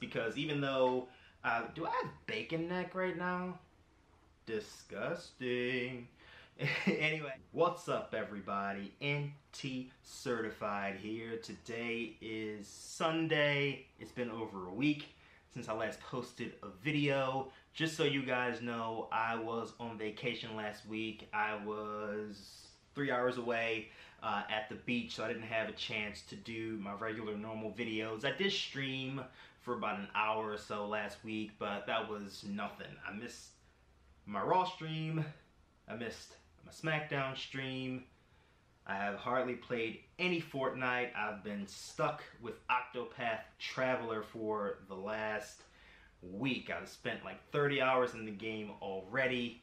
because even though, do I have bacon neck right now? Disgusting. Anyway, what's up everybody? NTCertified here. Today is Sunday. It's been over a week since I last posted a video. Just so you guys know, I was on vacation last week. I was 3 hours away at the beach, so I didn't have a chance to do my regular normal videos. I did stream for about an hour or so last week, but that was nothing. I missed my Raw stream, I missed my SmackDown stream. I have hardly played any Fortnite. I've been stuck with Octopath Traveler for the last week. I've spent like 30 hours in the game already.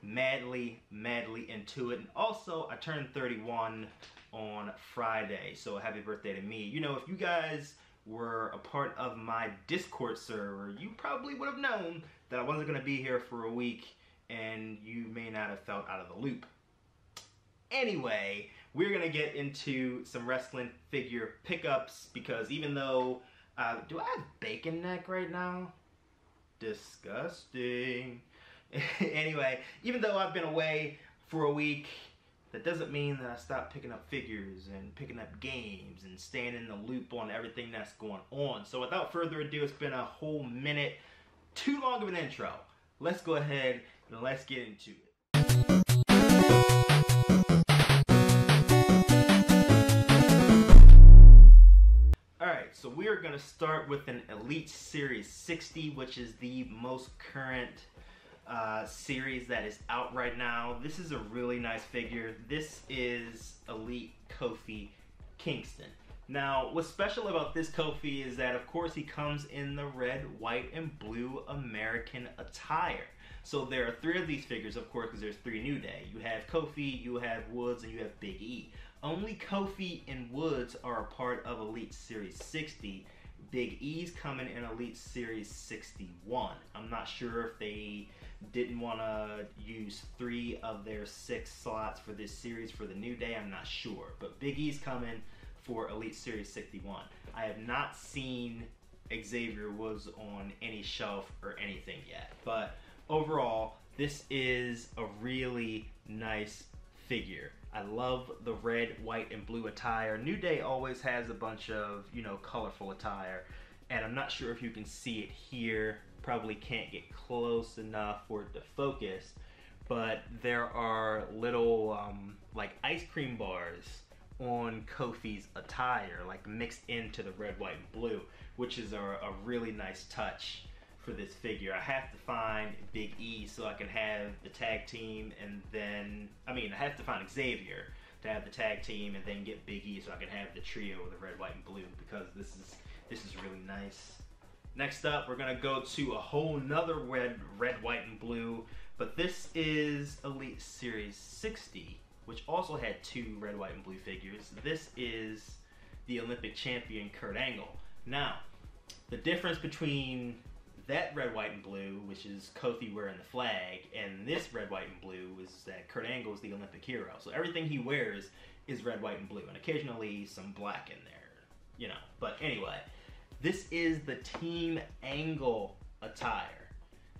Madly into it. And also, I turned 31 on Friday, so happy birthday to me. You know, if you guys were a part of my Discord server, you probably would have known that I wasn't going to be here for a week, and you may not have felt out of the loop. Anyway, we're going to get into some wrestling figure pickups, because even though, do I have bacon neck right now? Disgusting. Anyway, even though I've been away for a week, that doesn't mean that I stopped picking up figures and picking up games and staying in the loop on everything that's going on. So without further ado, it's been a whole minute, too long of an intro. Let's go ahead and let's get into it. Alright, so we are going to start with an Elite Series 60, which is the most current series that is out right now. This is a really nice figure. This is Elite Kofi Kingston. Now, what's special about this Kofi is that, of course, he comes in the red, white, and blue American attire. So there are 3 of these figures, of course, because there's 3 New Day. You have Kofi, you have Woods, and you have Big E. Only Kofi and Woods are a part of Elite Series 60. Big E's coming in Elite Series 61. I'm not sure if they didn't want to use 3 of their 6 slots for this series for the New Day. I'm not sure. But Big E's coming for Elite Series 61. I have not seen Xavier Woods on any shelf or anything yet. But overall, this is a really nice figure. I love the red, white, and blue attire. New Day always has a bunch of, you know, colorful attire. And I'm not sure if you can see it here. Probably can't get close enough for it to focus. But there are little, like, ice cream bars on Kofi's attire, like, mixed into the red, white, and blue, which is a really nice touch for this figure. I have to find Big E so I can have the tag team, and then, I have to find Xavier to have the tag team, and then get Big E so I can have the trio of the red, white, and blue, because this is really nice. Next up, we're gonna go to a whole nother red, white, and blue, but this is Elite Series 60, which also had 2 red, white, and blue figures. This is the Olympic champion Kurt Angle. Now, the difference between that red, white, and blue, which is Kofi wearing the flag, and this red, white, and blue is that Kurt Angle is the Olympic hero. So everything he wears is red, white, and blue, and occasionally some black in there, you know. But anyway, this is the Team Angle attire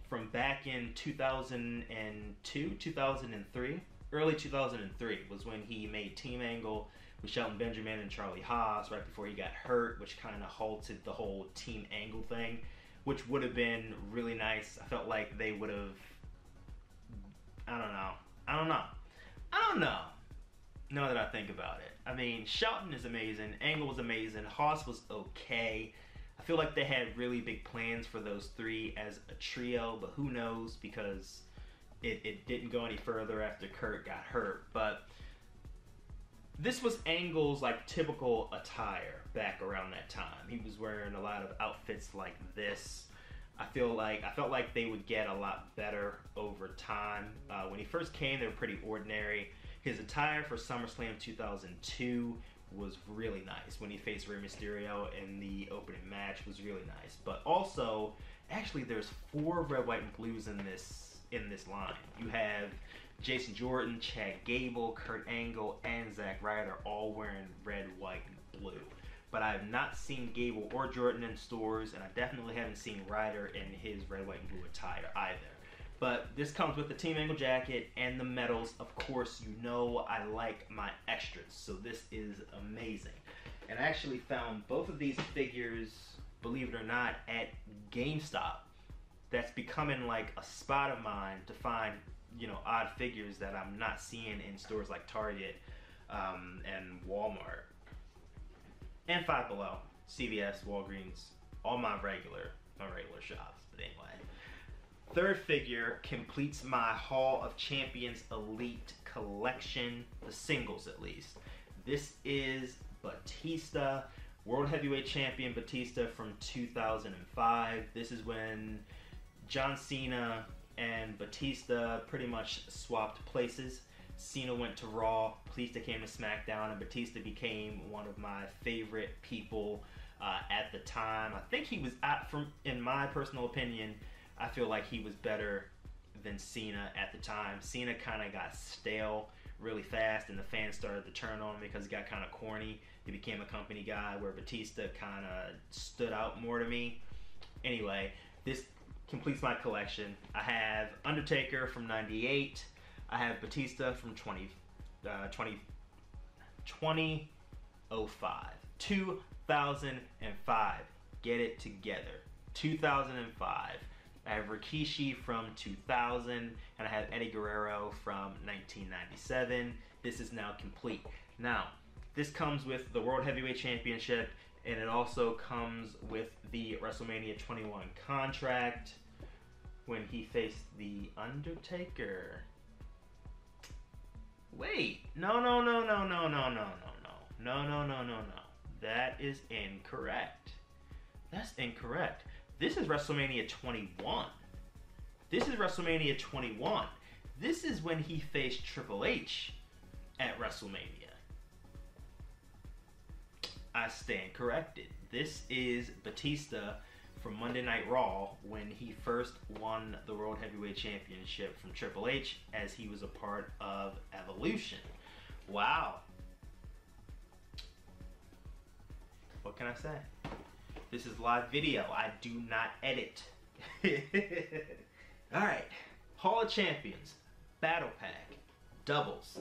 from back in 2002, 2003. Early 2003 was when he made Team Angle with Shelton Benjamin and Charlie Haas right before he got hurt, which kind of halted the whole Team Angle thing, which would have been really nice. I felt like they would have, I don't know. Now that I think about it. I mean, Shelton is amazing, Angle was amazing, Haas was okay. I feel like they had really big plans for those 3 as a trio, but who knows, because it didn't go any further after Kurt got hurt. But this was Angle's like typical attire back around that time. He was wearing a lot of outfits like this. I felt like they would get a lot better over time. When he first came, they were pretty ordinary. His attire for SummerSlam 2002 was really nice. When he faced Rey Mysterio in the opening match, was really nice. But also, actually, there's 4 red, white, and blues in this line. You have Jason Jordan, Chad Gable, Kurt Angle, and Zack Ryder all wearing red, white, and blue. but I have not seen Gable or Jordan in stores, and I definitely haven't seen Ryder in his red, white, and blue attire either. But this comes with the Team Angle jacket and the medals. Of course, you know I like my extras, so this is amazing. And I actually found both of these figures, believe it or not, at GameStop. That's becoming like a spot of mine to find, you know, odd figures that I'm not seeing in stores like Target and Walmart. And Five Below, CVS, Walgreens, all my regular shops. But anyway, third figure completes my Hall of Champions Elite collection, the singles at least. This is Batista, World Heavyweight Champion Batista from 2005. This is when John Cena and Batista pretty much swapped places. Cena went to Raw, Batista came to SmackDown, and Batista became one of my favorite people at the time. I think he was, in my personal opinion, I feel like he was better than Cena at the time. Cena kind of got stale really fast, and the fans started to turn on him because he got kind of corny. He became a company guy, where Batista kind of stood out more to me. Anyway, this completes my collection. I have Undertaker from '98. I have Batista from 2005. 2005. Get it together. 2005. I have Rikishi from 2000, and I have Eddie Guerrero from 1997. This is now complete. Now, this comes with the World Heavyweight Championship, and it also comes with the WrestleMania 21 contract when he faced the Undertaker. Wait, no. That is incorrect. That's incorrect. This is WrestleMania 21. This is WrestleMania 21. This is when he faced Triple H at WrestleMania. I stand corrected. This is Batista from Monday Night Raw when he first won the World Heavyweight Championship from Triple H, as he was a part of Evolution. Wow. What can I say? This is live video. I do not edit. Alright. Hall of Champions. Battle Pack. Doubles.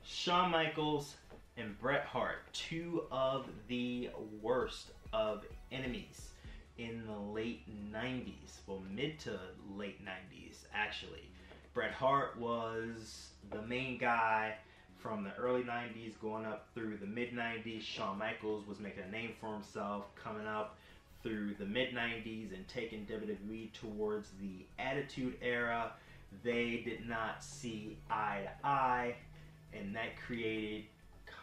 Shawn Michaels and Bret Hart. Two of the worst of enemies in the late 90s. Well, mid to late 90s, actually. Bret Hart was the main guy from the early 90s going up through the mid 90s. Shawn Michaels was making a name for himself coming up through the mid 90s and taking WWE towards the Attitude Era. They did not see eye to eye, and that created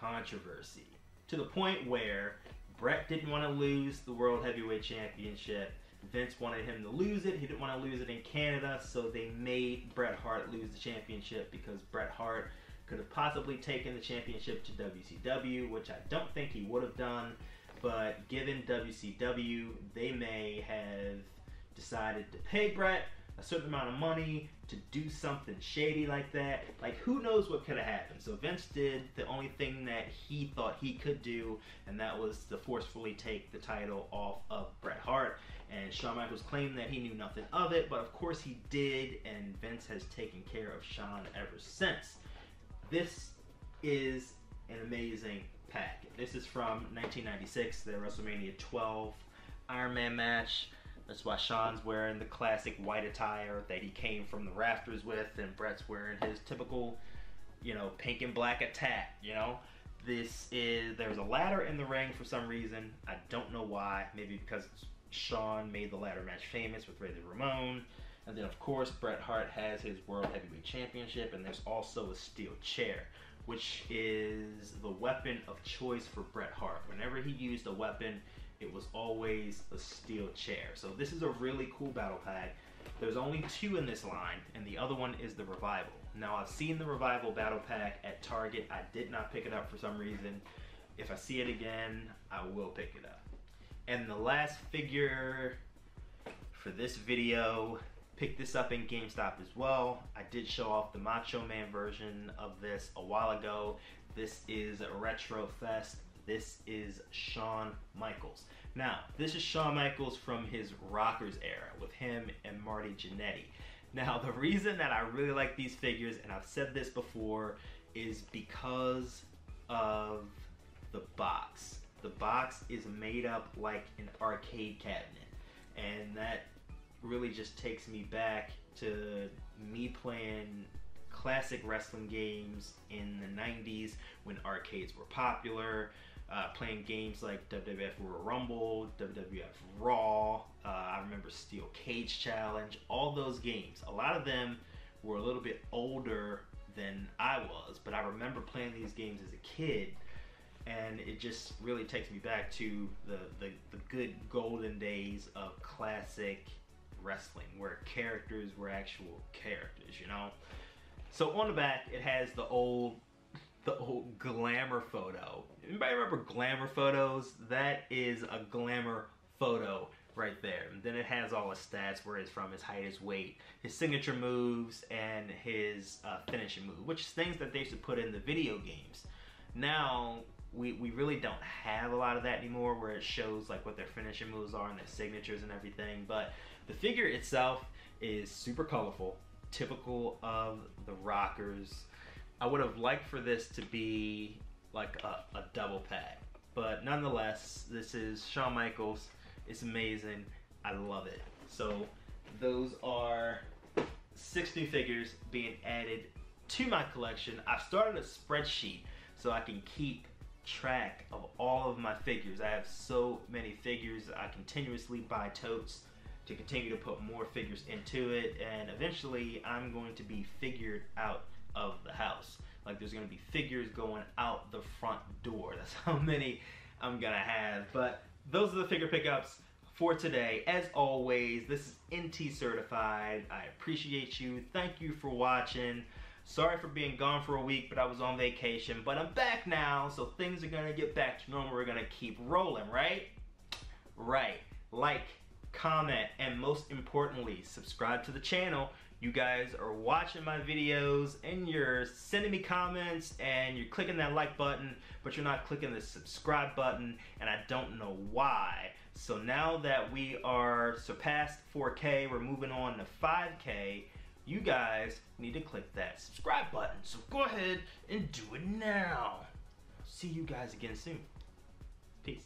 controversy to the point where Bret didn't want to lose the World Heavyweight Championship. Vince wanted him to lose it. He didn't want to lose it in Canada, so they made Bret Hart lose the championship, because Bret Hart could have possibly taken the championship to WCW, which I don't think he would have done. But given WCW, they may have decided to pay Bret a certain amount of money to do something shady like that. Like, who knows what could have happened. So Vince did the only thing that he thought he could do, and that was to forcefully take the title off of Bret Hart. And Shawn Michaels claimed that he knew nothing of it, but of course he did, and Vince has taken care of Shawn ever since. This is an amazing pack. This is from 1996, the WrestleMania 12 Iron Man match. That's why Shawn's wearing the classic white attire that he came from the rafters with, and Bret's wearing his typical, you know, pink and black attack, you know. There's a ladder in the ring for some reason. I don't know why. Maybe because Shawn made the ladder match famous with Razor Ramon. And then, of course, Bret Hart has his World Heavyweight Championship, and there's also a steel chair, which is the weapon of choice for Bret Hart. Whenever he used a weapon, it was always a steel chair. So this is a really cool battle pack. There's only two in this line, and the other one is the Revival. Now, I've seen the Revival battle pack at Target. I did not pick it up for some reason. If I see it again, I will pick it up. And the last figure for this video, picked this up in GameStop as well. I did show off the Macho Man version of this a while ago. This is Retro Fest This is Shawn Michaels. Now, this is Shawn Michaels from his Rockers era with him and Marty Jannetty. Now, the reason that I really like these figures, and I've said this before, is because of the box. The box is made up like an arcade cabinet, and that really just takes me back to me playing classic wrestling games in the 90s when arcades were popular, playing games like WWF Royal Rumble, WWF Raw, I remember Steel Cage Challenge, all those games. A lot of them were a little bit older than I was, but I remember playing these games as a kid, and it just really takes me back to the good golden days of classic wrestling where characters were actual characters, you know? So on the back, it has the old glamour photo. Anybody remember glamour photos? That is a glamour photo right there. And then it has all his stats, where he's from, his height, his weight, his signature moves, and his finishing move, which is things that they used to put in the video games. Now, we really don't have a lot of that anymore, where it shows like what their finishing moves are and their signatures and everything. But the figure itself is super colorful, typical of the Rockers. I would have liked for this to be like a double pack, but nonetheless, this is Shawn Michaels. It's amazing. I love it. So those are 6 new figures being added to my collection. I've started a spreadsheet so I can keep track of all of my figures. I have so many figures. I continuously buy totes to continue to put more figures into it, and eventually I'm going to be figured out of the house. Like, there's going to be figures going out the front door. That's how many I'm gonna have. But those are the figure pickups for today. As always, this is NTCertified. I appreciate you. Thank you for watching. Sorry for being gone for a week, but I was on vacation. But I'm back now, so things are gonna get back to normal. We're gonna keep rolling, right? Right. Like, comment, and most importantly, subscribe to the channel. You guys are watching my videos and you're sending me comments and you're clicking that like button, but you're not clicking the subscribe button, and I don't know why. So now that we are surpassed 4K, we're moving on to 5K, you guys need to click that subscribe button. So go ahead and do it now. See you guys again soon. Peace.